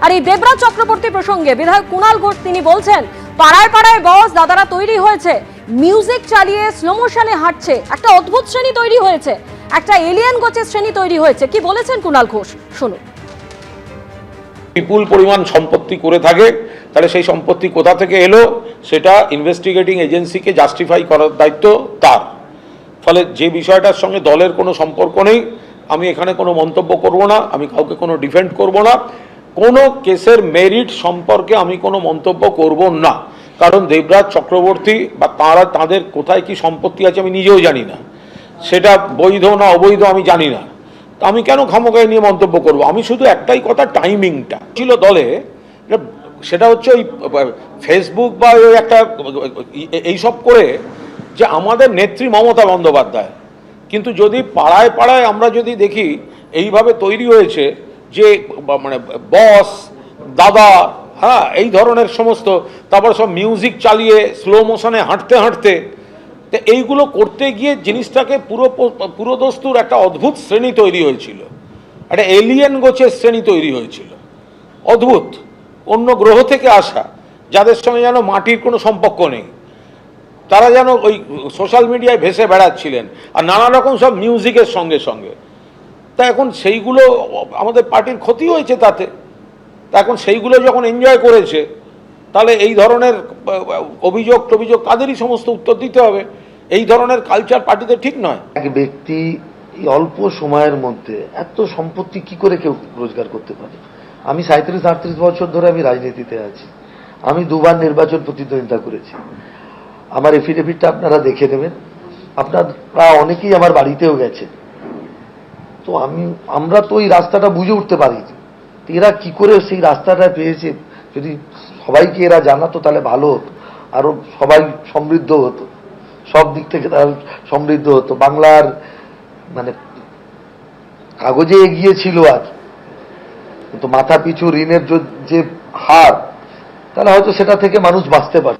আর এই দেবরাজ চক্রবর্তী প্রসঙ্গে বিধায়ক কুণাল ঘোষ তিনি বলছেন, পাড়ায় পাড়ায় বস দাদারা তৈরি হয়েছে, মিউজিক চালিয়ে স্লো মোশনে হাঁটছে, একটা অদ্ভুত শ্রেণী তৈরি হয়েছে, একটা এলিয়েন গোছের শ্রেণী তৈরি হয়েছে। কি বলেছেন কুণাল ঘোষ, শুনুন। বিপুল পরিমাণ সম্পত্তি করে থাকে, তাহলে সেই সম্পত্তি কোথা থেকে এলো সেটা ইনভেস্টিগেটিং এজেন্সিকে জাস্টিফাই করার দায়িত্ব তার। ফলে যে বিষয়টার সঙ্গে দলের কোনো সম্পর্ক নেই, আমি এখানে কোনো মন্তব্য করব না, আমি কাউকে কোনো ডিফেন্ড করব না, কোনো কেসের মেরিট সম্পর্কে আমি কোনো মন্তব্য করব না। কারণ দেবরাজ চক্রবর্তী বা তাদের কোথায় কি সম্পত্তি আছে আমি নিজেও জানি না, সেটা বৈধ না অবৈধ আমি জানি না, তা আমি কেন খামোখায় নিয়ে মন্তব্য করব। আমি শুধু একটাই কথা, টাইমিংটা ছিল দলে, সেটা হচ্ছে ওই ফেসবুক বা ওই একটা এইসব করে যে আমাদের নেত্রী মমতা বন্দ্যোপাধ্যায়। কিন্তু যদি পাড়ায় পাড়ায় আমরা যদি দেখি এইভাবে তৈরি হয়েছে যে মানে বস দাদা, হ্যাঁ, এই ধরনের সমস্ত, তারপর সব মিউজিক চালিয়ে স্লো মোশনে হাঁটতে হাঁটতে, তো এইগুলো করতে গিয়ে জিনিসটাকে পুরোদস্তুর একটা অদ্ভুত শ্রেণী তৈরি হয়েছিল, একটা এলিয়েন গোছের শ্রেণী তৈরি হয়েছিল, অদ্ভুত, অন্য গ্রহ থেকে আসা, যাদের সঙ্গে যেন মাটির কোনো সম্পর্ক নেই, তারা যেন ওই সোশ্যাল মিডিয়ায় ভেসে বেড়াচ্ছিলেন আর নানা রকম সব মিউজিকের সঙ্গে সঙ্গে। তা এখন সেইগুলো আমাদের পার্টির ক্ষতি হয়েছে তাতে। তা এখন সেইগুলো যখন এনজয় করেছে, তাহলে এই ধরনের অভিযোগ টভিযোগ তাদেরই সমস্ত উত্তর দিতে হবে। এই ধরনের কালচার পার্টিতে ঠিক নয়। এক ব্যক্তি অল্প সময়ের মধ্যে এত সম্পত্তি কি করে কেউ রোজগার করতে পারে? আমি 37-38 বছর ধরে আমি রাজনীতিতে আছি, আমি দুবার নির্বাচন প্রতিদ্বন্দ্বিতা করেছি। আমার এফিডেভিটটা আপনারা দেখে নেবেন, আপনারা অনেকেই আমার বাড়িতেও গেছে। তো আমরা তো ওই রাস্তাটা বুঝে উঠতে পারি, এরা কি করে সেই রাস্তাটা পেয়েছে। যদি সবাইকে এরা জানাতো তাহলে ভালো হতো, আরো সবাই সমৃদ্ধ হতো, সব দিক থেকে তারা সমৃদ্ধ হতো। বাংলার মানে কাগজে এগিয়ে ছিল আর, কিন্তু মাথা পিছু ঋণের যে হার, তাহলে হয়তো সেটা থেকে মানুষ বাঁচতে পারে।